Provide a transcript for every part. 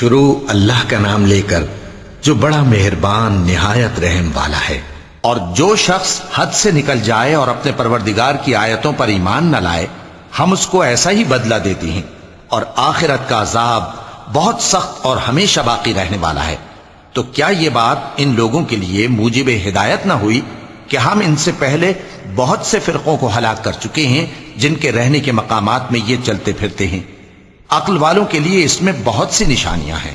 شروع اللہ کا نام لے کر جو بڑا مہربان نہایت رحم والا ہے۔ اور جو شخص حد سے نکل جائے اور اپنے پروردگار کی آیتوں پر ایمان نہ لائے ہم اس کو ایسا ہی بدلہ دیتے ہیں، اور آخرت کا عذاب بہت سخت اور ہمیشہ باقی رہنے والا ہے۔ تو کیا یہ بات ان لوگوں کے لیے موجب ہدایت نہ ہوئی کہ ہم ان سے پہلے بہت سے فرقوں کو ہلاک کر چکے ہیں جن کے رہنے کے مقامات میں یہ چلتے پھرتے ہیں۔ عقل والوں کے لیے اس میں بہت سی نشانیاں ہیں،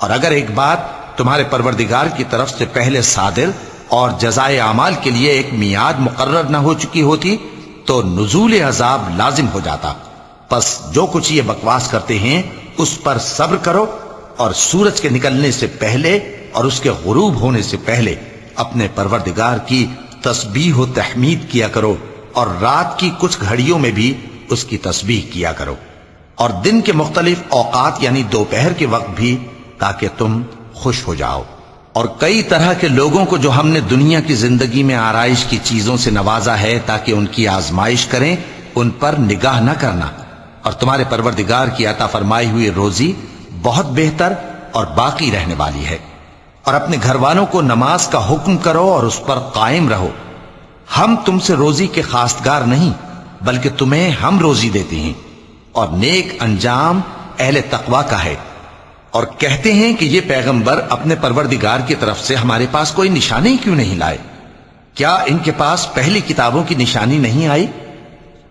اور اگر ایک بات تمہارے پروردگار کی طرف سے پہلے صادر اور جزائے اعمال کے لیے ایک میعاد مقرر نہ ہو چکی ہوتی تو نزول عذاب لازم ہو جاتا۔ پس جو کچھ یہ بکواس کرتے ہیں اس پر صبر کرو، اور سورج کے نکلنے سے پہلے اور اس کے غروب ہونے سے پہلے اپنے پروردگار کی تسبیح و تحمید کیا کرو، اور رات کی کچھ گھڑیوں میں بھی اس کی تسبیح کیا کرو، اور دن کے مختلف اوقات یعنی دوپہر کے وقت بھی، تاکہ تم خوش ہو جاؤ۔ اور کئی طرح کے لوگوں کو جو ہم نے دنیا کی زندگی میں آرائش کی چیزوں سے نوازا ہے تاکہ ان کی آزمائش کریں، ان پر نگاہ نہ کرنا، اور تمہارے پروردگار کی عطا فرمائی ہوئی روزی بہت بہتر اور باقی رہنے والی ہے۔ اور اپنے گھر والوں کو نماز کا حکم کرو اور اس پر قائم رہو۔ ہم تم سے روزی کے خواستگار نہیں، بلکہ تمہیں ہم روزی دیتے ہیں، اور نیک انجام اہل تقوی کا ہے۔ اور کہتے ہیں کہ یہ پیغمبر اپنے پروردگار کی طرف سے ہمارے پاس کوئی نشانی کیوں نہیں لائے؟ کیا ان کے پاس پہلی کتابوں کی نشانی نہیں آئی؟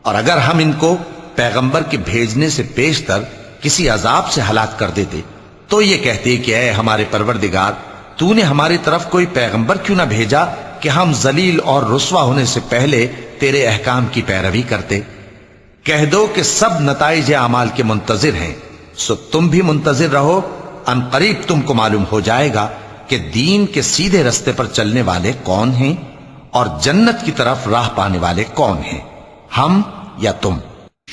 اور اگر ہم ان کو پیغمبر کے بھیجنے سے پیشتر کسی عذاب سے ہلاک کر دیتے تو یہ کہتے کہ اے ہمارے پروردگار، تو نے ہماری طرف کوئی پیغمبر کیوں نہ بھیجا کہ ہم ذلیل اور رسوا ہونے سے پہلے تیرے احکام کی پیروی کرتے۔ کہہ دو کہ سب نتائج اعمال کے منتظر ہیں، سو تم بھی منتظر رہو، ان قریب تم کو معلوم ہو جائے گا کہ دین کے سیدھے رستے پر چلنے والے کون ہیں اور جنت کی طرف راہ پانے والے کون ہیں، ہم یا تم۔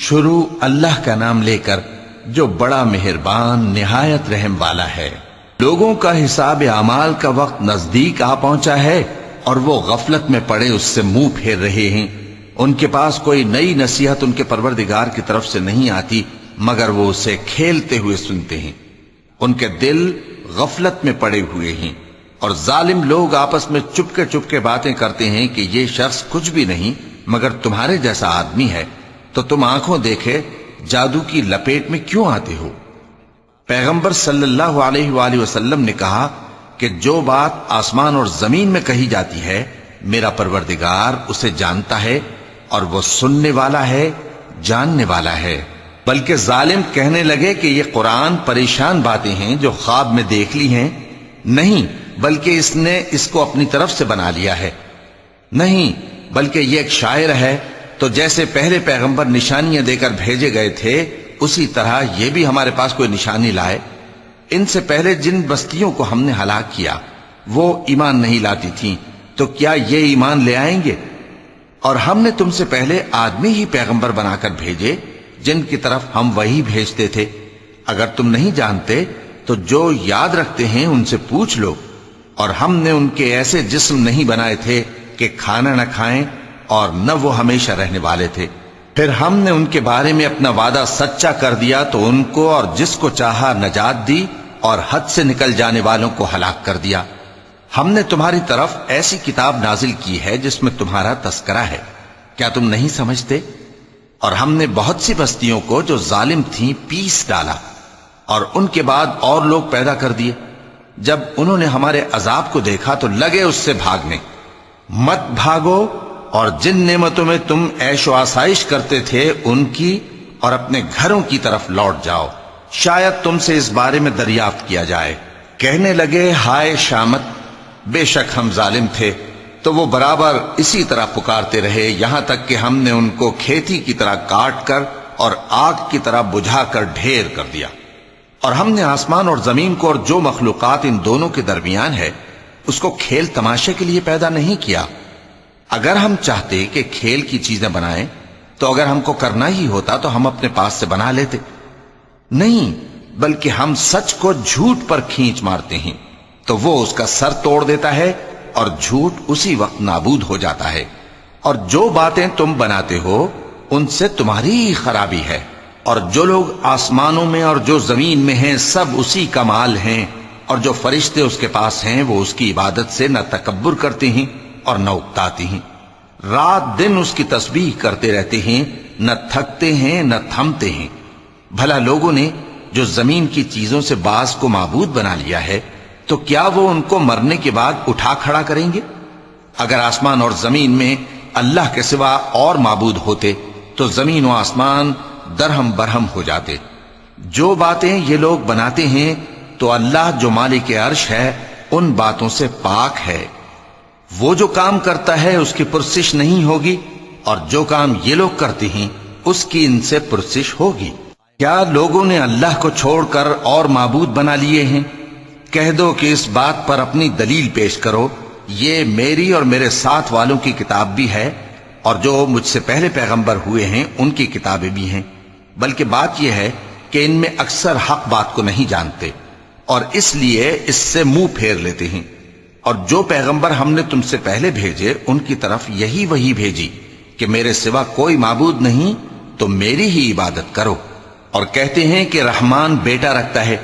شروع اللہ کا نام لے کر جو بڑا مہربان نہایت رحم والا ہے۔ لوگوں کا حساب اعمال کا وقت نزدیک آ پہنچا ہے اور وہ غفلت میں پڑے اس سے منہ پھیر رہے ہیں۔ ان کے پاس کوئی نئی نصیحت ان کے پروردگار کی طرف سے نہیں آتی مگر وہ اسے کھیلتے ہوئے سنتے ہیں۔ ان کے دل غفلت میں پڑے ہوئے ہیں، اور ظالم لوگ آپس میں چپکے باتیں کرتے ہیں کہ یہ شخص کچھ بھی نہیں مگر تمہارے جیسا آدمی ہے، تو تم آنکھوں دیکھے جادو کی لپیٹ میں کیوں آتے ہو؟ پیغمبر صلی اللہ علیہ وآلہ وسلم نے کہا کہ جو بات آسمان اور زمین میں کہی جاتی ہے میرا پروردگار اسے جانتا ہے، اور وہ سننے والا ہے، جاننے والا ہے۔ بلکہ ظالم کہنے لگے کہ یہ قرآن پریشان باتیں ہیں جو خواب میں دیکھ لی ہیں، نہیں بلکہ اس نے اس کو اپنی طرف سے بنا لیا ہے، نہیں بلکہ یہ ایک شاعر ہے۔ تو جیسے پہلے پیغمبر نشانیاں دے کر بھیجے گئے تھے اسی طرح یہ بھی ہمارے پاس کوئی نشانی لائے۔ ان سے پہلے جن بستیوں کو ہم نے ہلاک کیا وہ ایمان نہیں لاتی تھیں، تو کیا یہ ایمان لے آئیں گے؟ اور ہم نے تم سے پہلے آدمی ہی پیغمبر بنا کر بھیجے جن کی طرف ہم وہی بھیجتے تھے۔ اگر تم نہیں جانتے تو جو یاد رکھتے ہیں ان سے پوچھ لو۔ اور ہم نے ان کے ایسے جسم نہیں بنائے تھے کہ کھانا نہ کھائیں اور نہ وہ ہمیشہ رہنے والے تھے۔ پھر ہم نے ان کے بارے میں اپنا وعدہ سچا کر دیا تو ان کو اور جس کو چاہا نجات دی، اور حد سے نکل جانے والوں کو ہلاک کر دیا۔ ہم نے تمہاری طرف ایسی کتاب نازل کی ہے جس میں تمہارا تذکرہ ہے، کیا تم نہیں سمجھتے؟ اور ہم نے بہت سی بستیوں کو جو ظالم تھیں پیس ڈالا، اور ان کے بعد اور لوگ پیدا کر دیے۔ جب انہوں نے ہمارے عذاب کو دیکھا تو لگے اس سے بھاگنے۔ مت بھاگو، اور جن نعمتوں میں تم عیش و آسائش کرتے تھے ان کی اور اپنے گھروں کی طرف لوٹ جاؤ، شاید تم سے اس بارے میں دریافت کیا جائے۔ کہنے لگے ہائے شامت، بے شک ہم ظالم تھے، تو وہ برابر اسی طرح پکارتے رہے یہاں تک کہ ہم نے ان کو کھیتی کی طرح کاٹ کر اور آگ کی طرح بجھا کر ڈھیر کر دیا۔ اور ہم نے آسمان اور زمین کو اور جو مخلوقات ان دونوں کے درمیان ہے اس کو کھیل تماشے کے لیے پیدا نہیں کیا۔ اگر ہم چاہتے کہ کھیل کی چیزیں بنائیں تو اگر ہم کو کرنا ہی ہوتا تو ہم اپنے پاس سے بنا لیتے، نہیں بلکہ ہم سچ کو جھوٹ پر کھینچ مارتے ہیں تو وہ اس کا سر توڑ دیتا ہے اور جھوٹ اسی وقت نابود ہو جاتا ہے۔ اور جو باتیں تم بناتے ہو ان سے تمہاری ہی خرابی ہے، اور جو لوگ آسمانوں میں اور جو زمین میں ہیں سب اسی کا مال ہیں، اور جو فرشتے اس کے پاس ہیں وہ اس کی عبادت سے نہ تکبر کرتے ہیں اور نہ اکتاتے ہیں، رات دن اس کی تسبیح کرتے رہتے ہیں، نہ تھکتے ہیں نہ تھمتے ہیں۔ بھلا لوگوں نے جو زمین کی چیزوں سے بعض کو معبود بنا لیا ہے تو کیا وہ ان کو مرنے کے بعد اٹھا کھڑا کریں گے؟ اگر آسمان اور زمین میں اللہ کے سوا اور معبود ہوتے تو زمین و آسمان درہم برہم ہو جاتے۔ جو باتیں یہ لوگ بناتے ہیں تو اللہ جو مالک عرش ہے ان باتوں سے پاک ہے۔ وہ جو کام کرتا ہے اس کی پرسش نہیں ہوگی، اور جو کام یہ لوگ کرتے ہیں اس کی ان سے پرسش ہوگی۔ کیا لوگوں نے اللہ کو چھوڑ کر اور معبود بنا لیے ہیں؟ کہہ دو کہ اس بات پر اپنی دلیل پیش کرو، یہ میری اور میرے ساتھ والوں کی کتاب بھی ہے، اور جو مجھ سے پہلے پیغمبر ہوئے ہیں ان کی کتابیں بھی ہیں، بلکہ بات یہ ہے کہ ان میں اکثر حق بات کو نہیں جانتے، اور اس لیے اس سے منہ پھیر لیتے ہیں۔ اور جو پیغمبر ہم نے تم سے پہلے بھیجے ان کی طرف یہی وحی بھیجی کہ میرے سوا کوئی معبود نہیں تو میری ہی عبادت کرو، اور کہتے ہیں کہ رحمان بیٹا رکھتا ہے،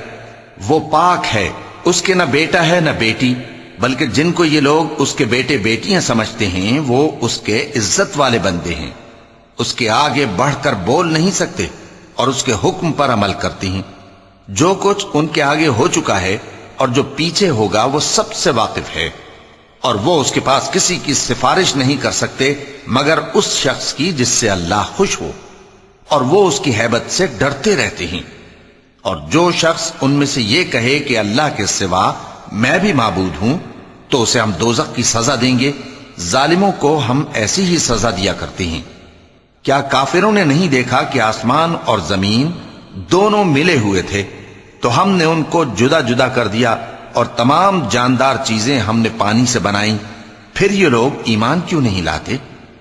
وہ پاک ہے، اس کے نہ بیٹا ہے نہ بیٹی، بلکہ جن کو یہ لوگ اس کے بیٹے بیٹیاں سمجھتے ہیں وہ اس کے عزت والے بندے ہیں، اس کے آگے بڑھ کر بول نہیں سکتے اور اس کے حکم پر عمل کرتے ہیں۔ جو کچھ ان کے آگے ہو چکا ہے اور جو پیچھے ہوگا وہ سب سے واقف ہے، اور وہ اس کے پاس کسی کی سفارش نہیں کر سکتے مگر اس شخص کی جس سے اللہ خوش ہو، اور وہ اس کی ہیبت سے ڈرتے رہتے ہیں۔ اور جو شخص ان میں سے یہ کہے کہ اللہ کے سوا میں بھی معبود ہوں تو اسے ہم دوزخ کی سزا دیں گے، ظالموں کو ہم ایسی ہی سزا دیا کرتے ہیں۔ کیا کافروں نے نہیں دیکھا کہ آسمان اور زمین دونوں ملے ہوئے تھے تو ہم نے ان کو جدا جدا کر دیا، اور تمام جاندار چیزیں ہم نے پانی سے بنائیں، پھر یہ لوگ ایمان کیوں نہیں لاتے؟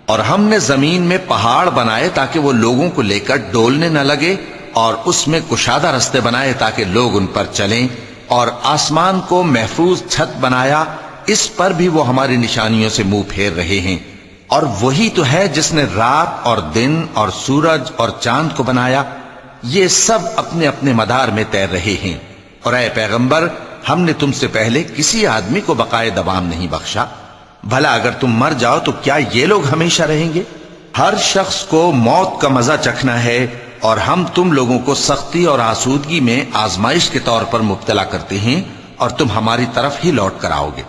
اور ہم نے زمین میں پہاڑ بنائے تاکہ وہ لوگوں کو لے کر ڈولنے نہ لگے، اور اس میں کشادہ رستے بنائے تاکہ لوگ ان پر چلیں، اور آسمان کو محفوظ چھت بنایا، اس پر بھی وہ ہماری نشانیوں سے منہ پھیر رہے ہیں۔ اور وہی تو ہے جس نے رات اور دن اور سورج اور چاند کو بنایا، یہ سب اپنے اپنے مدار میں تیر رہے ہیں۔ اور اے پیغمبر، ہم نے تم سے پہلے کسی آدمی کو بقائے دوام نہیں بخشا، بھلا اگر تم مر جاؤ تو کیا یہ لوگ ہمیشہ رہیں گے؟ ہر شخص کو موت کا مزہ چکھنا ہے، اور ہم تم لوگوں کو سختی اور آسودگی میں آزمائش کے طور پر مبتلا کرتے ہیں، اور تم ہماری طرف ہی لوٹ کر آؤ گے۔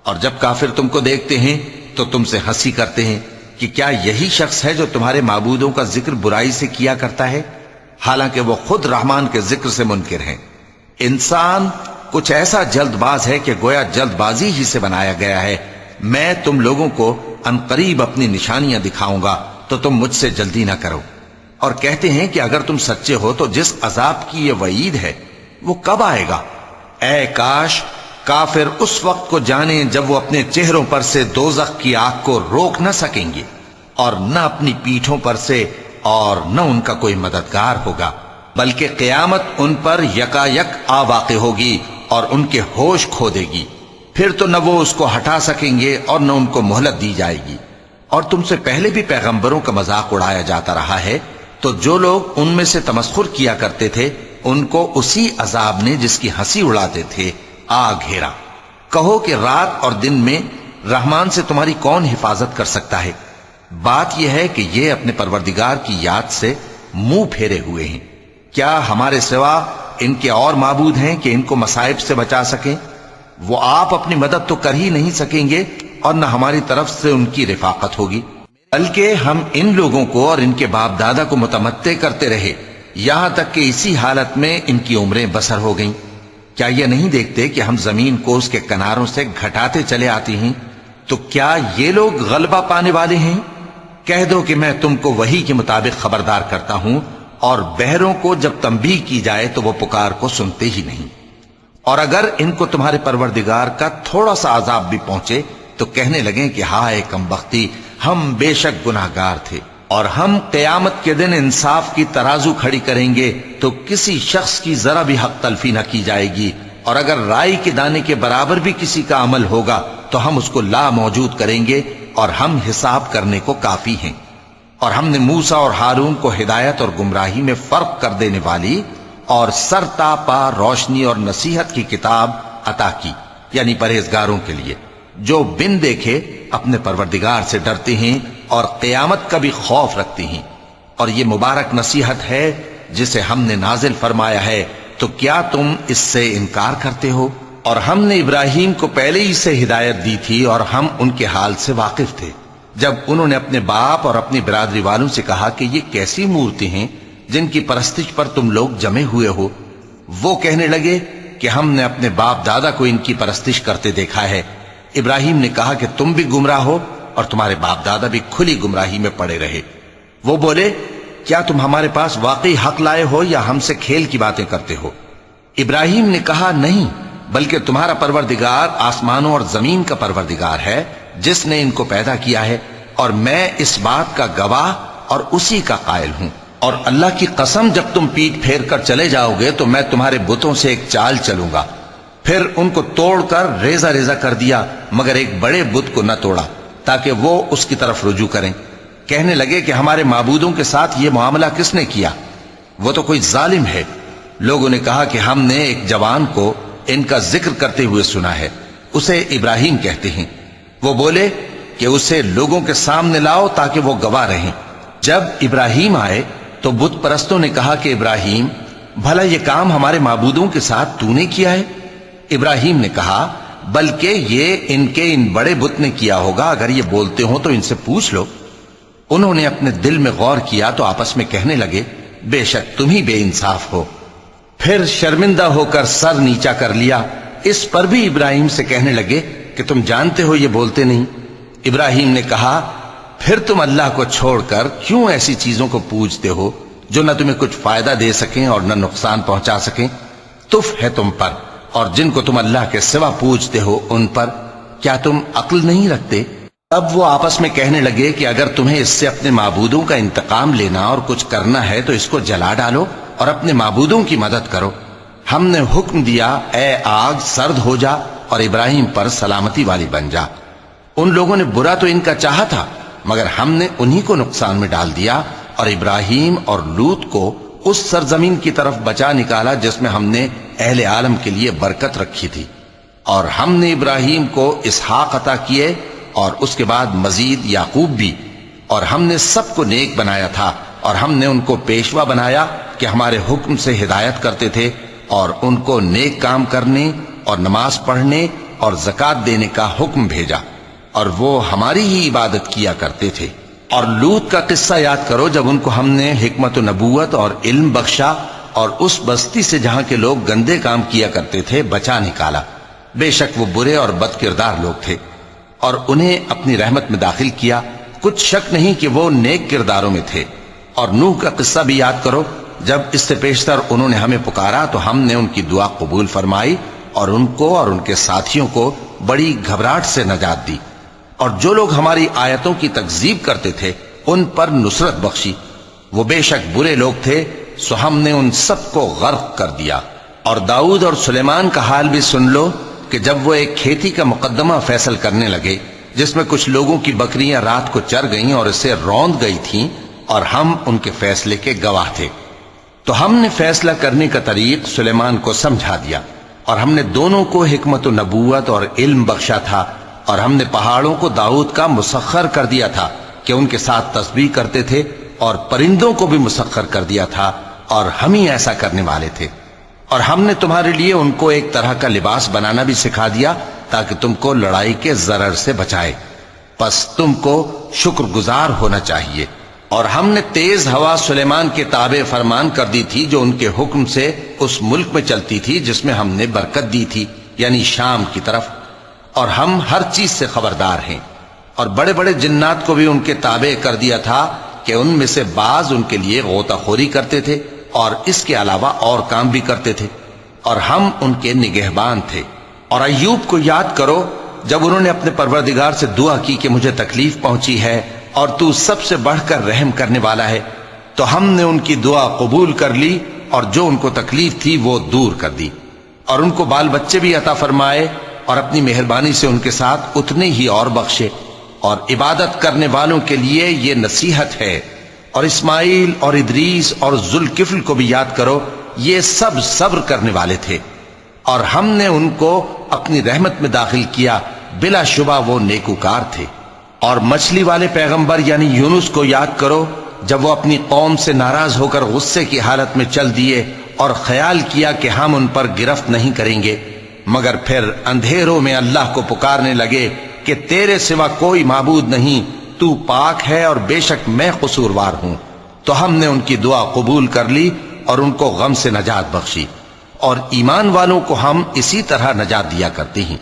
اور جب کافر تم کو دیکھتے ہیں تو تم سے ہنسی کرتے ہیں کہ کیا یہی شخص ہے جو تمہارے معبودوں کا ذکر برائی سے کیا کرتا ہے، حالانکہ وہ خود رحمان کے ذکر سے منکر ہیں۔ انسان کچھ ایسا جلد باز ہے کہ گویا جلد بازی ہی سے بنایا گیا ہے۔ میں تم لوگوں کو عنقریب اپنی نشانیاں دکھاؤں گا تو تم مجھ سے جلدی نہ کرو۔ اور کہتے ہیں کہ اگر تم سچے ہو تو جس عذاب کی یہ وعید ہے وہ کب آئے گا؟ اے کاش کافر اس وقت کو جانیں جب وہ اپنے چہروں پر سے دوزخ کی آگ کو روک نہ سکیں گے، اور نہ اپنی پیٹھوں پر سے، اور نہ ان کا کوئی مددگار ہوگا، بلکہ قیامت ان پر یکا یک آ واقع ہوگی اور ان کے ہوش کھو دے گی، پھر تو نہ وہ اس کو ہٹا سکیں گے اور نہ ان کو مہلت دی جائے گی۔ اور تم سے پہلے بھی پیغمبروں کا مذاق اڑایا جاتا رہا ہے، تو جو لوگ ان میں سے تمسخر کیا کرتے تھے ان کو اسی عذاب نے جس کی ہنسی اڑاتے تھے آ گھیرا۔ کہو کہ رات اور دن میں رحمان سے تمہاری کون حفاظت کر سکتا ہے؟ بات یہ ہے کہ یہ اپنے پروردگار کی یاد سے منہ پھیرے ہوئے ہیں۔ کیا ہمارے سوا ان کے اور معبود ہیں کہ ان کو مصائب سے بچا سکیں؟ وہ آپ اپنی مدد تو کر ہی نہیں سکیں گے، اور نہ ہماری طرف سے ان کی رفاقت ہوگی، بلکہ ہم ان لوگوں کو اور ان کے باپ دادا کو متمتع کرتے رہے یہاں تک کہ اسی حالت میں ان کی عمریں بسر ہو گئیں۔ کیا یہ نہیں دیکھتے کہ ہم زمین کو اس کے کناروں سے گھٹاتے چلے آتے ہیں؟ تو کیا یہ لوگ غلبہ پانے والے ہیں؟ کہہ دو کہ میں تم کو وحی کے مطابق خبردار کرتا ہوں، اور بہروں کو جب تنبیہ کی جائے تو وہ پکار کو سنتے ہی نہیں۔ اور اگر ان کو تمہارے پروردگار کا تھوڑا سا عذاب بھی پہنچے تو کہنے لگیں کہ ہائے کم بختی، ہم بے شک گناہگار تھے۔ اور ہم قیامت کے دن انصاف کی ترازو کھڑی کریں گے تو کسی شخص کی ذرا بھی حق تلفی نہ کی جائے گی، اور اگر رائی کے دانے کے برابر بھی کسی کا عمل ہوگا تو ہم اس کو لا موجود کریں گے، اور ہم حساب کرنے کو کافی ہیں۔ اور ہم نے موسیٰ اور ہارون کو ہدایت اور گمراہی میں فرق کر دینے والی اور سر تا پا روشنی اور نصیحت کی کتاب عطا کی، یعنی پرہیزگاروں کے لیے جو بن دیکھے اپنے پروردگار سے ڈرتے ہیں اور قیامت کا بھی خوف رکھتے ہیں۔ اور یہ مبارک نصیحت ہے جسے ہم نے نازل فرمایا ہے، تو کیا تم اس سے انکار کرتے ہو؟ اور ہم نے ابراہیم کو پہلے ہی سے ہدایت دی تھی اور ہم ان کے حال سے واقف تھے جب انہوں نے اپنے باپ اور اپنی برادری والوں سے کہا کہ یہ کیسی مورتی ہیں جن کی پرستش پر تم لوگ جمے ہوئے ہو۔ وہ کہنے لگے کہ ہم نے اپنے باپ دادا کو ان کی پرستش کرتے دیکھا ہے۔ ابراہیم نے کہا کہ تم بھی گمراہ ہو اور تمہارے باپ دادا بھی کھلی گمراہی میں پڑے رہے۔ وہ بولے کیا تم ہمارے پاس واقعی حق لائے ہو یا ہم سے کھیل کی باتیں کرتے ہو؟ ابراہیم نے کہا نہیں، بلکہ تمہارا پروردگار آسمانوں اور زمین کا پروردگار ہے جس نے ان کو پیدا کیا ہے، اور میں اس بات کا گواہ اور اسی کا قائل ہوں۔ اور اللہ کی قسم جب تم پیٹ پھیر کر چلے جاؤ گے تو میں تمہارے بتوں سے ایک چال چلوں گا۔ پھر ان کو توڑ کر ریزہ ریزہ کر دیا، مگر ایک بڑے بت کو نہ توڑا تاکہ وہ اس کی طرف رجوع کریں۔ کہنے لگے کہ ہمارے معبودوں کے ساتھ یہ معاملہ کس نے کیا؟ وہ تو کوئی ظالم ہے۔ لوگوں نے کہا کہ ہم نے ایک جوان کو ان کا ذکر کرتے ہوئے سنا ہے، اسے ابراہیم کہتے ہیں۔ وہ بولے کہ اسے لوگوں کے سامنے لاؤ تاکہ وہ گواہ رہیں۔ جب ابراہیم آئے تو بت پرستوں نے کہا کہ ابراہیم، بھلا یہ کام ہمارے معبودوں کے ساتھ تو نے کیا ہے؟ ابراہیم نے کہا بلکہ یہ ان بڑے بت نے کیا ہوگا، اگر یہ بولتے ہوں تو ان سے پوچھ لو۔ انہوں نے اپنے دل میں غور کیا تو آپس میں کہنے لگے بے شک تم ہی بے انصاف ہو۔ پھر شرمندہ ہو کر سر نیچا کر لیا۔ اس پر بھی ابراہیم سے کہنے لگے کہ تم جانتے ہو یہ بولتے نہیں۔ ابراہیم نے کہا پھر تم اللہ کو چھوڑ کر کیوں ایسی چیزوں کو پوجتے ہو جو نہ تمہیں کچھ فائدہ دے سکیں اور نہ نقصان پہنچا سکیں؟ تف ہے تم پر اور جن کو تم اللہ کے سوا پوجتے ہو ان پر، کیا تم عقل نہیں رکھتے؟ اب وہ آپس میں کہنے لگے کہ اگر تمہیں اس سے اپنے معبودوں کا انتقام لینا اور کچھ کرنا ہے تو اس کو جلا ڈالو اور اپنے معبودوں کی مدد کرو۔ ہم نے حکم دیا اے آگ سرد ہو جا اور ابراہیم پر سلامتی والی بن جا۔ ان لوگوں نے برا تو ان کا چاہا تھا، مگر ہم نے انہی کو نقصان میں ڈال دیا اور ابراہیم اور لوط کو اس سرزمین کی طرف بچا نکالا جس میں ہم نے اہل عالم کے لیے برکت رکھی تھی۔ اور ہم نے ابراہیم کو اسحاق عطا کیے اور اس کے بعد مزید یعقوب بھی، اور ہم نے سب کو نیک بنایا تھا، اور ہم نے ان کو پیشوا بنایا کہ ہمارے حکم سے ہدایت کرتے تھے اور ان کو نیک کام کرنے اور نماز پڑھنے اور زکوٰۃ دینے کا حکم بھیجا، اور وہ ہماری ہی عبادت کیا کرتے تھے۔ اور لوط کا قصہ یاد کرو جب ان کو ہم نے حکمت و نبوت اور علم بخشا اور اس بستی سے جہاں کے لوگ گندے کام کیا کرتے تھے بچا نکالا۔ بے شک وہ برے اور بد کردار لوگ تھے، اور انہیں اپنی رحمت میں داخل کیا، کچھ شک نہیں کہ وہ نیک کرداروں میں تھے۔ اور نوح کا قصہ بھی یاد کرو جب اس سے پیشتر انہوں نے ہمیں پکارا تو ہم نے ان کی دعا قبول فرمائی اور ان کو اور ان کے ساتھیوں کو بڑی گھبراہٹ سے نجات دی۔ اور جو لوگ ہماری آیتوں کی تکذیب کرتے تھے ان پر نصرت بخشی، وہ بے شک برے لوگ تھے، سو ہم نے ان سب کو غرق کر دیا۔ اور داؤد اور سلیمان کا حال بھی سن لو کہ جب وہ ایک کھیتی کا مقدمہ فیصل کرنے لگے جس میں کچھ لوگوں کی بکریاں رات کو چر گئیں اور اسے روند گئی تھیں، اور ہم ان کے فیصلے کے گواہ تھے، تو ہم نے فیصلہ کرنے کا طریق سلیمان کو سمجھا دیا، اور ہم نے دونوں کو حکمت و نبوت اور علم بخشا تھا، اور ہم نے پہاڑوں کو داؤد کا مسخر کر دیا تھا کہ ان کے ساتھ تسبیح کرتے تھے، اور پرندوں کو بھی مسخر کر دیا تھا، اور ہم ہی ایسا کرنے والے تھے۔ اور ہم نے تمہارے لیے ان کو ایک طرح کا لباس بنانا بھی سکھا دیا تاکہ تم کو لڑائی کے ضرر سے بچائے، پس تم کو شکر گزار ہونا چاہیے۔ اور ہم نے تیز ہوا سلیمان کے تابع فرمان کر دی تھی جو ان کے حکم سے اس ملک میں چلتی تھی جس میں ہم نے برکت دی تھی، یعنی شام کی طرف، اور ہم ہر چیز سے خبردار ہیں۔ اور بڑے بڑے جنات کو بھی ان کے تابع کر دیا تھا کہ ان میں سے بعض ان کے لیے غوطہ خوری کرتے تھے اور اس کے علاوہ اور کام بھی کرتے تھے، اور ہم ان کے نگہبان تھے۔ اور ایوب کو یاد کرو جب انہوں نے اپنے پروردگار سے دعا کی کہ مجھے تکلیف پہنچی ہے اور تو سب سے بڑھ کر رحم کرنے والا ہے، تو ہم نے ان کی دعا قبول کر لی اور جو ان کو تکلیف تھی وہ دور کر دی، اور ان کو بال بچے بھی عطا فرمائے اور اپنی مہربانی سے ان کے ساتھ اتنے ہی اور بخشے، اور عبادت کرنے والوں کے لیے یہ نصیحت ہے۔ اور اسماعیل اور ادریس اور ذوالکفل کو بھی یاد کرو، یہ سب صبر کرنے والے تھے، اور ہم نے ان کو اپنی رحمت میں داخل کیا، بلا شبہ وہ نیکوکار تھے۔ اور مچھلی والے پیغمبر یعنی یونس کو یاد کرو، جب وہ اپنی قوم سے ناراض ہو کر غصے کی حالت میں چل دیے اور خیال کیا کہ ہم ان پر گرفت نہیں کریں گے، مگر پھر اندھیروں میں اللہ کو پکارنے لگے کہ تیرے سوا کوئی معبود نہیں، تو پاک ہے اور بے شک میں قصوروار ہوں۔ تو ہم نے ان کی دعا قبول کر لی اور ان کو غم سے نجات بخشی، اور ایمان والوں کو ہم اسی طرح نجات دیا کرتے ہیں۔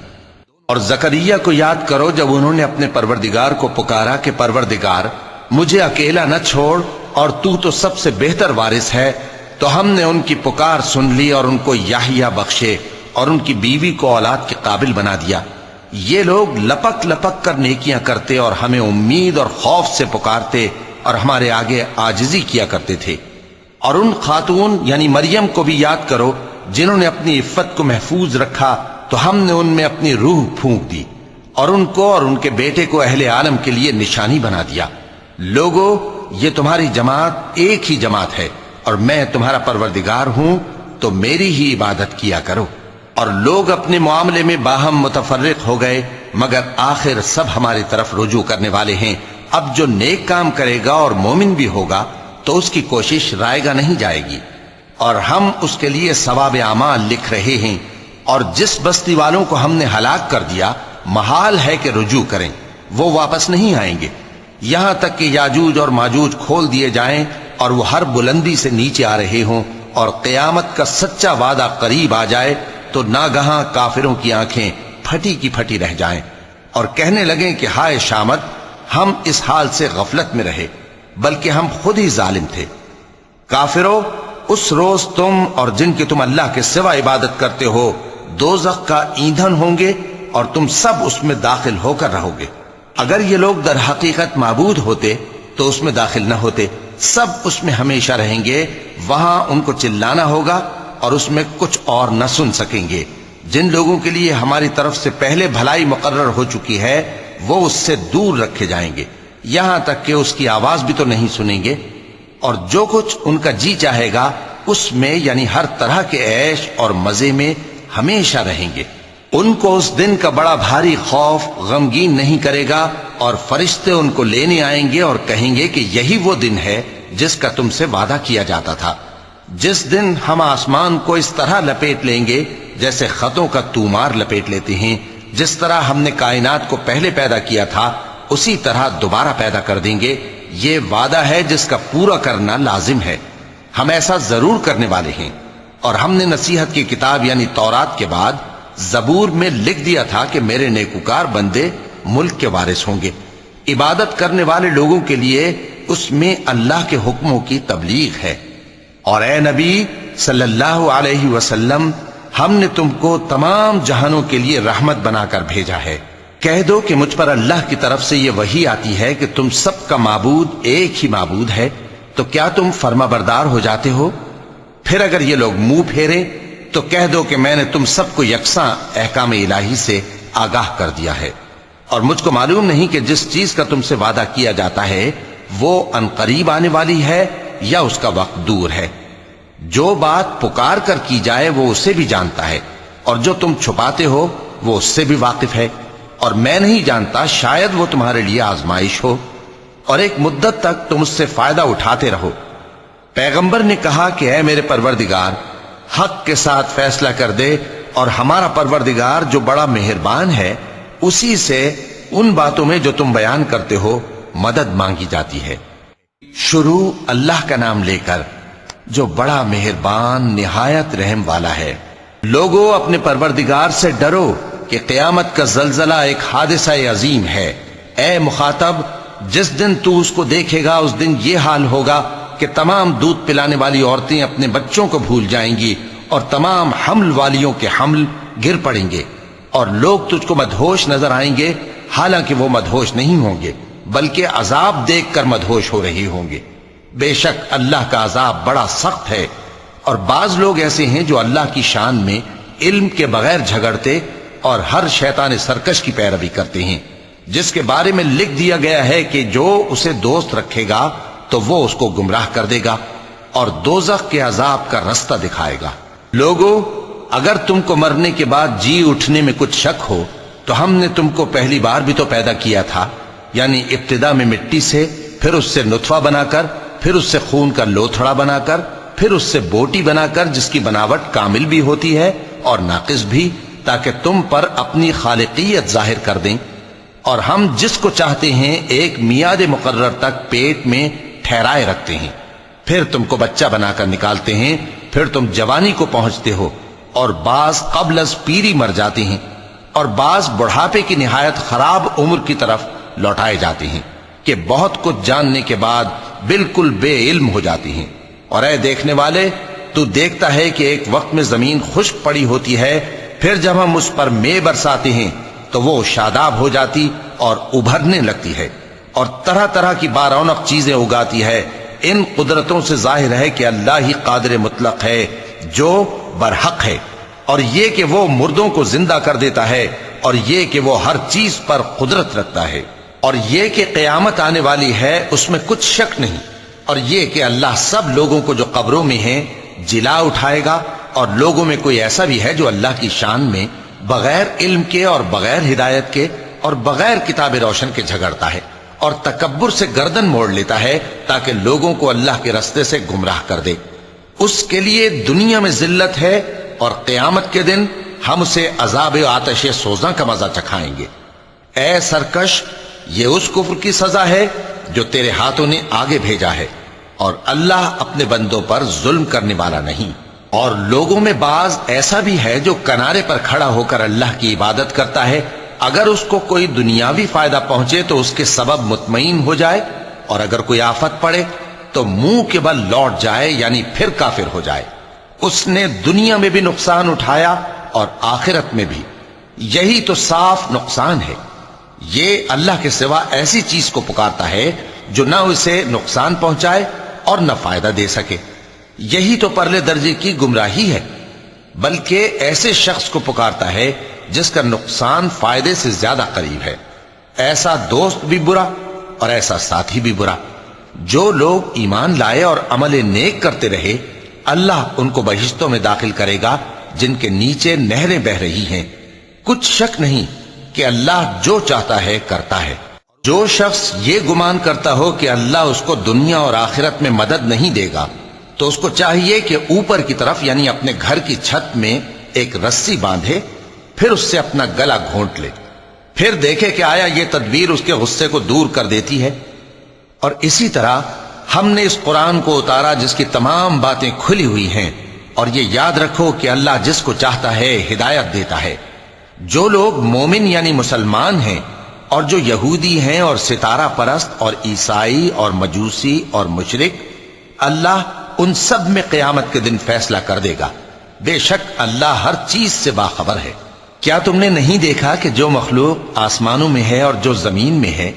اور زکریا کو یاد کرو، جب انہوں نے اپنے پروردگار کو پکارا کہ پروردگار مجھے اکیلا نہ چھوڑ اور تو سب سے بہتر وارث ہے، تو ہم نے ان کی پکار سن لی اور ان کو یحییٰ بخشے اور ان کی بیوی کو اولاد کے قابل بنا دیا۔ یہ لوگ لپک لپک کر نیکیاں کرتے اور ہمیں امید اور خوف سے پکارتے اور ہمارے آگے عاجزی کیا کرتے تھے۔ اور ان خاتون یعنی مریم کو بھی یاد کرو، جنہوں نے اپنی عفت کو محفوظ رکھا، تو ہم نے ان میں اپنی روح پھونک دی اور ان کو اور ان کے بیٹے کو اہل عالم کے لیے نشانی بنا دیا۔ لوگو، یہ تمہاری جماعت ایک ہی جماعت ہے اور میں تمہارا پروردگار ہوں، تو میری ہی عبادت کیا کرو۔ اور لوگ اپنے معاملے میں باہم متفرق ہو گئے، مگر آخر سب ہماری طرف رجوع کرنے والے ہیں۔ اب جو نیک کام کرے گا اور مومن بھی ہوگا تو اس کی کوشش رائے گا نہیں جائے گی، اور ہم اس کے لیے ثواب اعمال لکھ رہے ہیں۔ اور جس بستی والوں کو ہم نے ہلاک کر دیا، محال ہے کہ رجوع کریں، وہ واپس نہیں آئیں گے، یہاں تک کہ یاجوج اور ماجوج کھول دیے جائیں اور وہ ہر بلندی سے نیچے آ رہے ہوں، اور قیامت کا سچا وعدہ قریب آ جائے تو ناگہاں کافروں کی آنکھیں پھٹی کی پھٹی رہ جائیں اور کہنے لگیں کہ ہائے شامت، ہم اس حال سے غفلت میں رہے، بلکہ ہم خود ہی ظالم تھے۔ کافروں، اس روز تم اور جن کی تم اللہ کے سوا عبادت کرتے ہو دوزخ کا ایندھن ہوں گے، اور تم سب اس میں داخل ہو کر رہو گے۔ اگر یہ لوگ در حقیقت معبود ہوتے تو اس میں داخل نہ ہوتے، سب اس میں ہمیشہ رہیں گے، وہاں ان کو چلانا ہوگا اور اس میں کچھ اور نہ سن سکیں گے۔ جن لوگوں کے لیے ہماری طرف سے پہلے بھلائی مقرر ہو چکی ہے، وہ اس سے دور رکھے جائیں گے، یہاں تک کہ اس کی آواز بھی تو نہیں سنیں گے۔ اور جو کچھ ان کا جی چاہے گا اس میں یعنی ہر طرح کے عیش اور مزے میں ہمیشہ رہیں گے۔ ان کو اس دن کا بڑا بھاری خوف غمگین نہیں کرے گا، اور فرشتے ان کو لینے آئیں گے اور کہیں گے کہ یہی وہ دن ہے جس کا تم سے وعدہ کیا جاتا تھا، جس دن ہم آسمان کو اس طرح لپیٹ لیں گے جیسے خطوں کا تومار لپیٹ لیتے ہیں۔ جس طرح ہم نے کائنات کو پہلے پیدا کیا تھا اسی طرح دوبارہ پیدا کر دیں گے۔ یہ وعدہ ہے جس کا پورا کرنا لازم ہے، ہم ایسا ضرور کرنے والے ہیں۔ اور ہم نے نصیحت کی کتاب یعنی تورات کے بعد زبور میں لکھ دیا تھا کہ میرے نیکوکار بندے ملک کے وارث ہوں گے۔ عبادت کرنے والے لوگوں کے لیے اس میں اللہ کے حکموں کی تبلیغ ہے۔ اور اے نبی صلی اللہ علیہ وسلم، ہم نے تم کو تمام جہانوں کے لیے رحمت بنا کر بھیجا ہے۔ کہہ دو کہ مجھ پر اللہ کی طرف سے یہ وحی آتی ہے کہ تم سب کا معبود ایک ہی معبود ہے، تو کیا تم فرما بردار ہو جاتے ہو؟ پھر اگر یہ لوگ منہ پھیریں تو کہہ دو کہ میں نے تم سب کو یکساں احکام الہی سے آگاہ کر دیا ہے، اور مجھ کو معلوم نہیں کہ جس چیز کا تم سے وعدہ کیا جاتا ہے وہ ان قریب آنے والی ہے یا اس کا وقت دور ہے۔ جو بات پکار کر کی جائے وہ اسے بھی جانتا ہے، اور جو تم چھپاتے ہو وہ اس سے بھی واقف ہے، اور میں نہیں جانتا، شاید وہ تمہارے لیے آزمائش ہو، اور ایک مدت تک تم اس سے فائدہ اٹھاتے رہو۔ پیغمبر نے کہا کہ اے میرے پروردگار، حق کے ساتھ فیصلہ کر دے، اور ہمارا پروردگار جو بڑا مہربان ہے اسی سے ان باتوں میں جو تم بیان کرتے ہو مدد مانگی جاتی ہے۔ شروع اللہ کا نام لے کر جو بڑا مہربان نہایت رحم والا ہے۔ لوگو، اپنے پروردگار سے ڈرو کہ قیامت کا زلزلہ ایک حادثہ عظیم ہے۔ اے مخاطب، جس دن تو اس کو دیکھے گا اس دن یہ حال ہوگا کہ تمام دودھ پلانے والی عورتیں اپنے بچوں کو بھول جائیں گی، اور تمام حمل والیوں کے حمل گر پڑیں گے، اور لوگ تجھ کو مدہوش نظر آئیں گے، حالانکہ وہ مدہوش نہیں ہوں گے بلکہ عذاب دیکھ کر مدہوش ہو رہے ہوں گے۔ بے شک اللہ کا عذاب بڑا سخت ہے۔ اور بعض لوگ ایسے ہیں جو اللہ کی شان میں علم کے بغیر جھگڑتے اور ہر شیطان سرکش کی پیروی کرتے ہیں۔ جس کے بارے میں لکھ دیا گیا ہے کہ جو اسے دوست رکھے گا تو وہ اس کو گمراہ کر دے گا اور دوزخ کے عذاب کا رستہ دکھائے گا۔ لوگو، اگر تم کو مرنے کے بعد جی اٹھنے میں کچھ شک ہو تو ہم نے تم کو پہلی بار بھی تو پیدا کیا تھا، یعنی ابتدا میں مٹی سے، پھر اس سے نطفہ بنا کر، پھر اس سے خون کا لوتھڑا بنا کر، پھر اس سے بوٹی بنا کر جس کی بناوٹ کامل بھی ہوتی ہے اور ناقص بھی، تاکہ تم پر اپنی خالقیت ظاہر کر دیں۔ اور ہم جس کو چاہتے ہیں ایک میعاد مقرر تک پیٹ میں ٹھہرائے رکھتے ہیں، پھر تم کو بچہ بنا کر نکالتے ہیں، پھر تم جوانی کو پہنچتے ہو، اور بعض قبل از پیری مر جاتے ہیں، اور بعض بڑھاپے کی نہایت خراب عمر کی طرف لوٹائے جاتے ہیں کہ بہت کچھ جاننے کے بعد بالکل بے علم ہو جاتی ہیں۔ اور اے دیکھنے والے، تو دیکھتا ہے کہ ایک وقت میں زمین خشک پڑی ہوتی ہے، پھر جب ہم اس پر مے برساتے ہیں تو وہ شاداب ہو جاتی اور ابھرنے لگتی ہے اور طرح طرح کی بارونق چیزیں اگاتی ہے۔ ان قدرتوں سے ظاہر ہے کہ اللہ ہی قادر مطلق ہے جو برحق ہے، اور یہ کہ وہ مردوں کو زندہ کر دیتا ہے، اور یہ کہ وہ ہر چیز پر قدرت رکھتا ہے، اور یہ کہ قیامت آنے والی ہے اس میں کچھ شک نہیں، اور یہ کہ اللہ سب لوگوں کو جو قبروں میں ہیں جلا اٹھائے گا، اور لوگوں میں کوئی ایسا بھی ہے جو اللہ کی شان میں بغیر علم کے اور بغیر ہدایت کے اور بغیر کتاب روشن کے جھگڑتا ہے اور تکبر سے گردن موڑ لیتا ہے تاکہ لوگوں کو اللہ کے رستے سے گمراہ کر دے۔ اس کے لیے دنیا میں ذلت ہے، اور قیامت کے دن ہم اسے عذاب آتش سوزاں کا مزہ چکھائیں گے۔ اے سرکش، یہ اس کفر کی سزا ہے جو تیرے ہاتھوں نے آگے بھیجا ہے، اور اللہ اپنے بندوں پر ظلم کرنے والا نہیں۔ اور لوگوں میں بعض ایسا بھی ہے جو کنارے پر کھڑا ہو کر اللہ کی عبادت کرتا ہے، اگر اس کو کوئی دنیاوی فائدہ پہنچے تو اس کے سبب مطمئن ہو جائے، اور اگر کوئی آفت پڑے تو منہ کے بل لوٹ جائے، یعنی پھر کافر ہو جائے۔ اس نے دنیا میں بھی نقصان اٹھایا اور آخرت میں بھی، یہی تو صاف نقصان ہے۔ یہ اللہ کے سوا ایسی چیز کو پکارتا ہے جو نہ اسے نقصان پہنچائے اور نہ فائدہ دے سکے، یہی تو پرلے درجے کی گمراہی ہے۔ بلکہ ایسے شخص کو پکارتا ہے جس کا نقصان فائدے سے زیادہ قریب ہے۔ ایسا دوست بھی برا اور ایسا ساتھی بھی برا۔ جو لوگ ایمان لائے اور عمل نیک کرتے رہے، اللہ ان کو بہشتوں میں داخل کرے گا جن کے نیچے نہریں بہ رہی ہیں۔ کچھ شک نہیں کہ اللہ جو چاہتا ہے کرتا ہے۔ جو شخص یہ گمان کرتا ہو کہ اللہ اس کو دنیا اور آخرت میں مدد نہیں دے گا، تو اس کو چاہیے کہ اوپر کی طرف یعنی اپنے گھر کی چھت میں ایک رسی باندھے، پھر اس سے اپنا گلا گھونٹ لے، پھر دیکھے کہ آیا یہ تدبیر اس کے غصے کو دور کر دیتی ہے۔ اور اسی طرح ہم نے اس قرآن کو اتارا جس کی تمام باتیں کھلی ہوئی ہیں، اور یہ یاد رکھو کہ اللہ جس کو چاہتا ہے ہدایت دیتا ہے۔ جو لوگ مومن یعنی مسلمان ہیں اور جو یہودی ہیں اور ستارہ پرست اور عیسائی اور مجوسی اور مشرک، اللہ ان سب میں قیامت کے دن فیصلہ کر دے گا۔ بے شک اللہ ہر چیز سے باخبر ہے۔ کیا تم نے نہیں دیکھا کہ جو مخلوق آسمانوں میں ہے اور جو زمین میں ہے،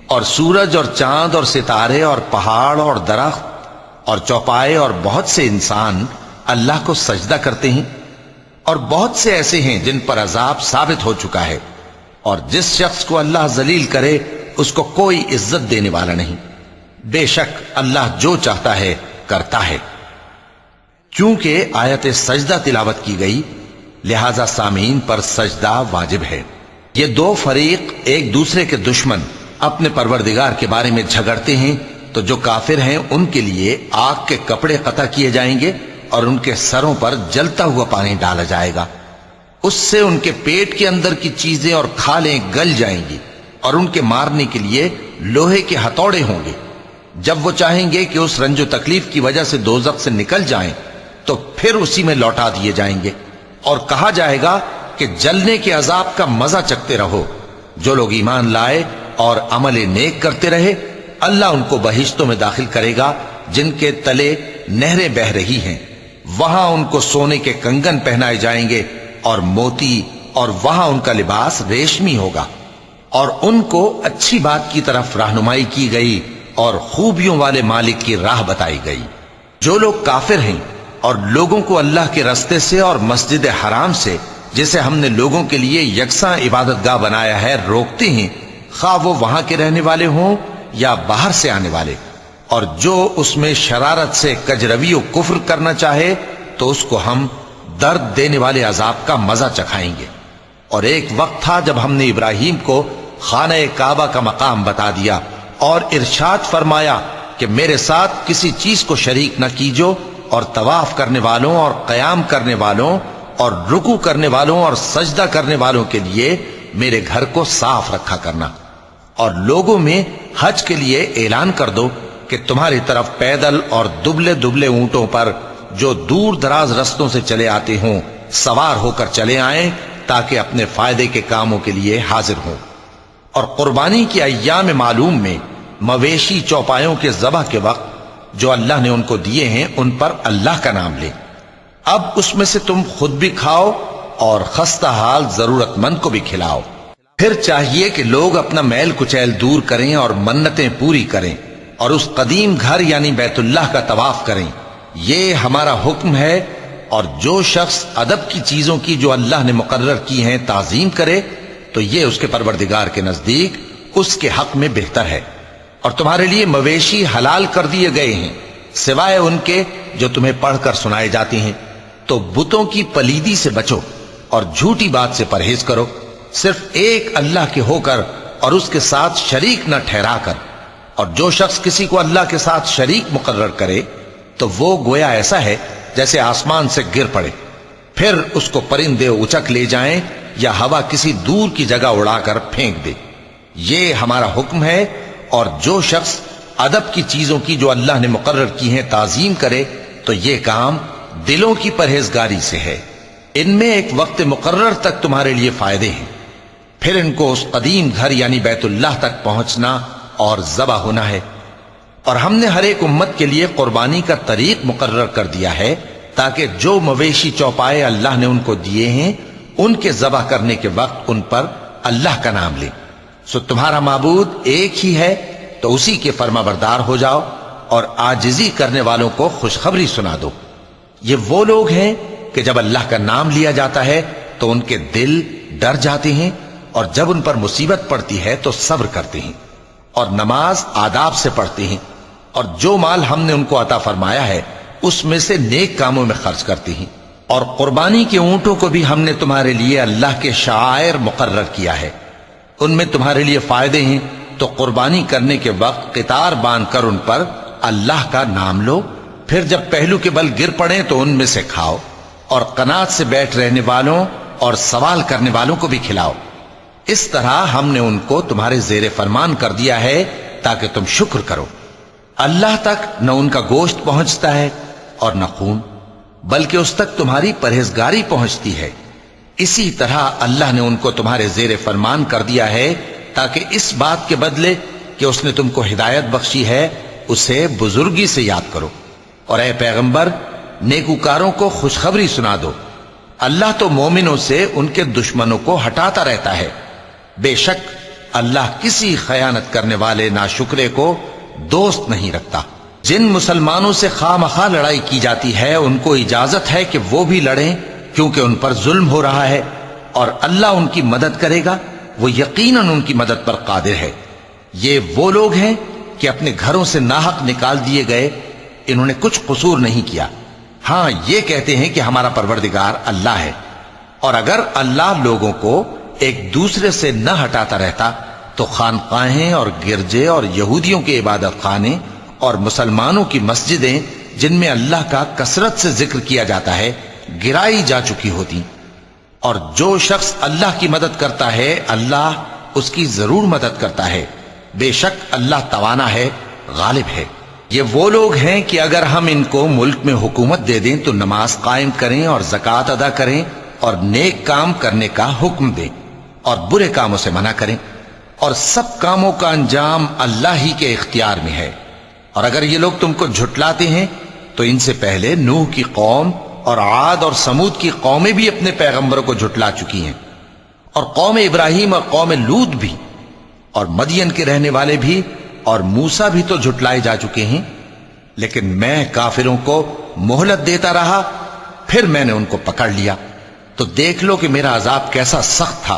اور سورج اور چاند اور ستارے اور پہاڑ اور درخت اور چوپائے اور بہت سے انسان اللہ کو سجدہ کرتے ہیں، اور بہت سے ایسے ہیں جن پر عذاب ثابت ہو چکا ہے، اور جس شخص کو اللہ ذلیل کرے اس کو کوئی عزت دینے والا نہیں۔ بے شک اللہ جو چاہتا ہے کرتا ہے۔ چونکہ آیت سجدہ تلاوت کی گئی لہذا سامعین پر سجدہ واجب ہے۔ یہ دو فریق ایک دوسرے کے دشمن اپنے پروردگار کے بارے میں جھگڑتے ہیں، تو جو کافر ہیں ان کے لیے آگ کے کپڑے قطع کیے جائیں گے اور ان کے سروں پر جلتا ہوا پانی ڈالا جائے گا، اس سے ان کے پیٹ کے اندر کی چیزیں اور کھالیں گل جائیں گی، اور ان کے مارنے کے لیے لوہے کے ہتھوڑے ہوں گے۔ جب وہ چاہیں گے کہ اس رنج و تکلیف کی وجہ سے دوزخ سے نکل جائیں تو پھر اسی میں لوٹا دیے جائیں گے، اور کہا جائے گا کہ جلنے کے عذاب کا مزہ چکھتے رہو۔ جو لوگ ایمان لائے اور عمل نیک کرتے رہے، اللہ ان کو بہشتوں میں داخل کرے گا جن کے تلے نہریں بہ رہی ہیں، وہاں ان کو سونے کے کنگن پہنائے جائیں گے اور موتی، اور وہاں ان کا لباس ریشمی ہوگا، اور ان کو اچھی بات کی طرف رہنمائی کی گئی اور خوبیوں والے مالک کی راہ بتائی گئی۔ جو لوگ کافر ہیں اور لوگوں کو اللہ کے رستے سے اور مسجد حرام سے، جسے ہم نے لوگوں کے لیے یکساں عبادت گاہ بنایا ہے، روکتے ہیں، خواہ وہ وہاں کے رہنے والے ہوں یا باہر سے آنے والے، اور جو اس میں شرارت سے کجروی و کفر کرنا چاہے تو اس کو ہم درد دینے والے عذاب کا مزہ چکھائیں گے۔ اور ایک وقت تھا جب ہم نے ابراہیم کو خانہ کعبہ کا مقام بتا دیا اور ارشاد فرمایا کہ میرے ساتھ کسی چیز کو شریک نہ کیجو، اور طواف کرنے والوں اور قیام کرنے والوں اور رکوع کرنے والوں اور سجدہ کرنے والوں کے لیے میرے گھر کو صاف رکھا کرنا، اور لوگوں میں حج کے لیے اعلان کر دو کہ تمہاری طرف پیدل اور دبلے دبلے اونٹوں پر جو دور دراز رستوں سے چلے آتے ہوں سوار ہو کر چلے آئیں تاکہ اپنے فائدے کے کاموں کے لیے حاضر ہوں۔ اور قربانی کی ایام معلوم میں مویشی چوپایوں کے ذبح کے وقت جو اللہ نے ان کو دیے ہیں ان پر اللہ کا نام لے۔ اب اس میں سے تم خود بھی کھاؤ اور خستہ حال ضرورت مند کو بھی کھلاؤ۔ پھر چاہیے کہ لوگ اپنا میل کچیل دور کریں اور منتیں پوری کریں اور اس قدیم گھر یعنی بیت اللہ کا طواف کریں، یہ ہمارا حکم ہے۔ اور جو شخص ادب کی چیزوں کی جو اللہ نے مقرر کی ہیں تعظیم کرے تو یہ اس کے پروردگار کے نزدیک اس کے حق میں بہتر ہے۔ اور تمہارے لیے مویشی حلال کر دیے گئے ہیں سوائے ان کے جو تمہیں پڑھ کر سنائے جاتے ہیں، تو بتوں کی پلیدی سے بچو اور جھوٹی بات سے پرہیز کرو، صرف ایک اللہ کے ہو کر اور اس کے ساتھ شریک نہ ٹھہرا کر۔ اور جو شخص کسی کو اللہ کے ساتھ شریک مقرر کرے تو وہ گویا ایسا ہے جیسے آسمان سے گر پڑے، پھر اس کو پرندے اچک لے جائیں یا ہوا کسی دور کی جگہ اڑا کر پھینک دے۔ یہ ہمارا حکم ہے۔ اور جو شخص ادب کی چیزوں کی جو اللہ نے مقرر کی ہیں تعظیم کرے تو یہ کام دلوں کی پرہیزگاری سے ہے۔ ان میں ایک وقت مقرر تک تمہارے لیے فائدے ہیں، پھر ان کو اس قدیم گھر یعنی بیت اللہ تک پہنچنا اور ذبح ہونا ہے۔ اور ہم نے ہر ایک امت کے لیے قربانی کا طریق مقرر کر دیا ہے تاکہ جو مویشی چوپائے اللہ نے ان کو دیے ہیں ان کے ذبح کرنے کے وقت ان پر اللہ کا نام لیں۔ سو تمہارا معبود ایک ہی ہے تو اسی کے فرما بردار ہو جاؤ اور عاجزی کرنے والوں کو خوشخبری سنا دو۔ یہ وہ لوگ ہیں کہ جب اللہ کا نام لیا جاتا ہے تو ان کے دل ڈر جاتے ہیں، اور جب ان پر مصیبت پڑتی ہے تو صبر کرتے ہیں اور نماز آداب سے پڑھتے ہیں، اور جو مال ہم نے ان کو عطا فرمایا ہے اس میں سے نیک کاموں میں خرچ کرتے ہیں۔ اور قربانی کے اونٹوں کو بھی ہم نے تمہارے لیے اللہ کے شعائر مقرر کیا ہے، ان میں تمہارے لیے فائدے ہیں، تو قربانی کرنے کے وقت قطار باندھ کر ان پر اللہ کا نام لو، پھر جب پہلو کے بل گر پڑیں تو ان میں سے کھاؤ، اور قناعت سے بیٹھ رہنے والوں اور سوال کرنے والوں کو بھی کھلاؤ۔ اس طرح ہم نے ان کو تمہارے زیر فرمان کر دیا ہے تاکہ تم شکر کرو۔ اللہ تک نہ ان کا گوشت پہنچتا ہے اور نہ خون، بلکہ اس تک تمہاری پرہیزگاری پہنچتی ہے۔ اسی طرح اللہ نے ان کو تمہارے زیر فرمان کر دیا ہے تاکہ اس بات کے بدلے کہ اس نے تم کو ہدایت بخشی ہے اسے بزرگی سے یاد کرو۔ اور اے پیغمبر، نیکوکاروں کو خوشخبری سنا دو، اللہ تو مومنوں سے ان کے دشمنوں کو ہٹاتا رہتا ہے۔ بے شک اللہ کسی خیانت کرنے والے ناشکرے کو دوست نہیں رکھتا۔ جن مسلمانوں سے خواہ مخواہ لڑائی کی جاتی ہے ان کو اجازت ہے کہ وہ بھی لڑیں، کیونکہ ان پر ظلم ہو رہا ہے، اور اللہ ان کی مدد کرے گا، وہ یقیناً ان کی مدد پر قادر ہے۔ یہ وہ لوگ ہیں کہ اپنے گھروں سے ناحق نکال دیے گئے، انہوں نے کچھ قصور نہیں کیا، ہاں یہ کہتے ہیں کہ ہمارا پروردگار اللہ ہے۔ اور اگر اللہ لوگوں کو ایک دوسرے سے نہ ہٹاتا رہتا تو خانقاہیں اور گرجے اور یہودیوں کے عبادت خانے اور مسلمانوں کی مسجدیں جن میں اللہ کا کثرت سے ذکر کیا جاتا ہے گرائی جا چکی ہوتی۔ اور جو شخص اللہ کی مدد کرتا ہے اللہ اس کی ضرور مدد کرتا ہے، بے شک اللہ توانا ہے، غالب ہے۔ یہ وہ لوگ ہیں کہ اگر ہم ان کو ملک میں حکومت دے دیں تو نماز قائم کریں اور زکوٰۃ ادا کریں اور نیک کام کرنے کا حکم دیں اور برے کاموں سے منع کریں، اور سب کاموں کا انجام اللہ ہی کے اختیار میں ہے۔ اور اگر یہ لوگ تم کو جھٹلاتے ہیں تو ان سے پہلے نوح کی قوم اور عاد اور سمود کی قومیں بھی اپنے پیغمبروں کو جھٹلا چکی ہیں، اور قوم ابراہیم اور قوم لوط بھی، اور مدین کے رہنے والے بھی، اور موسیٰ بھی تو جھٹلائے جا چکے ہیں۔ لیکن میں کافروں کو مہلت دیتا رہا، پھر میں نے ان کو پکڑ لیا، تو دیکھ لو کہ میرا عذاب کیسا سخت تھا۔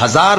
1000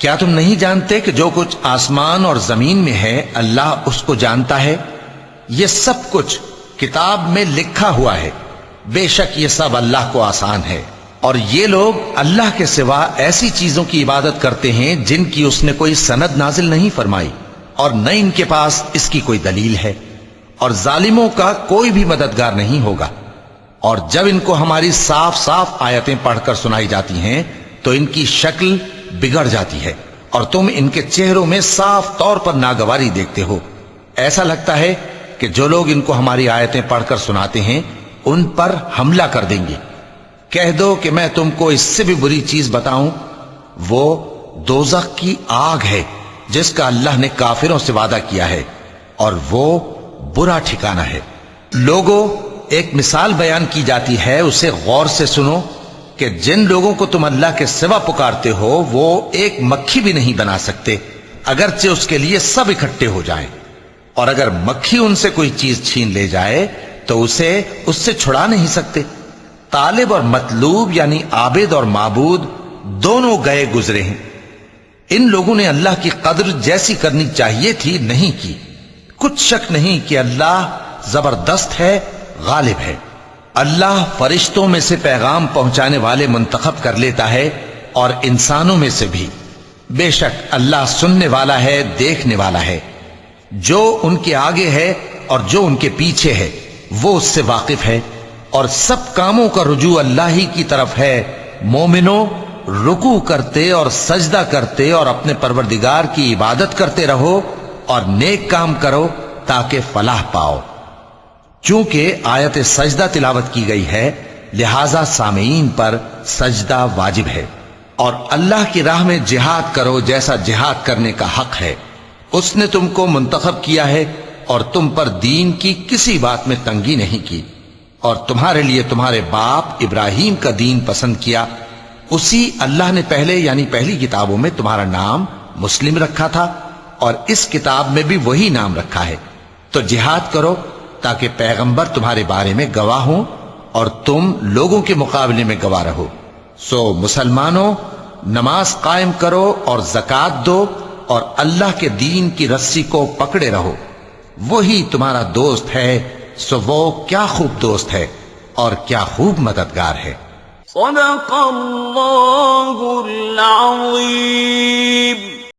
کیا تم نہیں جانتے کہ جو کچھ آسمان اور زمین میں ہے اللہ اس کو جانتا ہے؟ یہ سب کچھ کتاب میں لکھا ہوا ہے، بے شک یہ سب اللہ کو آسان ہے۔ اور یہ لوگ اللہ کے سوا ایسی چیزوں کی عبادت کرتے ہیں جن کی اس نے کوئی سند نازل نہیں فرمائی، اور نہ ان کے پاس اس کی کوئی دلیل ہے، اور ظالموں کا کوئی بھی مددگار نہیں ہوگا۔ اور جب ان کو ہماری صاف صاف آیتیں پڑھ کر سنائی جاتی ہیں تو ان کی شکل بگڑ جاتی ہے، اور تم ان کے چہروں میں صاف طور پر ناگواری دیکھتے ہو۔ ایسا لگتا ہے کہ جو لوگ ان کو ہماری آیتیں پڑھ کر سناتے ہیں ان پر حملہ کر دیں گے۔ کہہ دو کہ میں تم کو اس سے بھی بری چیز بتاؤں، وہ دوزخ کی آگ ہے جس کا اللہ نے کافروں سے وعدہ کیا ہے، اور وہ برا ٹھکانہ ہے۔ لوگوں، ایک مثال بیان کی جاتی ہے، اسے غور سے سنو کہ جن لوگوں کو تم اللہ کے سوا پکارتے ہو وہ ایک مکھی بھی نہیں بنا سکتے اگرچہ اس کے لیے سب اکٹھے ہو جائیں، اور اگر مکھی ان سے کوئی چیز چھین لے جائے تو اسے اس سے چھڑا نہیں سکتے۔ طالب اور مطلوب یعنی عابد اور معبود دونوں گئے گزرے ہیں۔ ان لوگوں نے اللہ کی قدر جیسی کرنی چاہیے تھی نہیں کی۔ کچھ شک نہیں کہ اللہ زبردست ہے، غالب ہے۔ اللہ فرشتوں میں سے پیغام پہنچانے والے منتخب کر لیتا ہے اور انسانوں میں سے بھی۔ بے شک اللہ سننے والا ہے، دیکھنے والا ہے۔ جو ان کے آگے ہے اور جو ان کے پیچھے ہے وہ اس سے واقف ہے، اور سب کاموں کا رجوع اللہ ہی کی طرف ہے۔ مومنوں، رکوع کرتے اور سجدہ کرتے اور اپنے پروردگار کی عبادت کرتے رہو اور نیک کام کرو تاکہ فلاح پاؤ۔ چونکہ آیت سجدہ تلاوت کی گئی ہے لہذا سامعین پر سجدہ واجب ہے، اور اللہ کی راہ میں جہاد کرو جیسا جہاد کرنے کا حق ہے۔ اس نے تم کو منتخب کیا ہے اور تم پر دین کی کسی بات میں تنگی نہیں کی، اور تمہارے لیے تمہارے باپ ابراہیم کا دین پسند کیا۔ اسی اللہ نے پہلے یعنی پہلی کتابوں میں تمہارا نام مسلم رکھا تھا، اور اس کتاب میں بھی وہی نام رکھا ہے۔ تو جہاد کرو تاکہ پیغمبر تمہارے بارے میں گواہ ہوں اور تم لوگوں کے مقابلے میں گواہ رہو۔ سو مسلمانوں، نماز قائم کرو اور زکوٰۃ دو اور اللہ کے دین کی رسی کو پکڑے رہو، وہی تمہارا دوست ہے۔ سو وہ کیا خوب دوست ہے اور کیا خوب مددگار ہے۔ صدق اللہ العظیم۔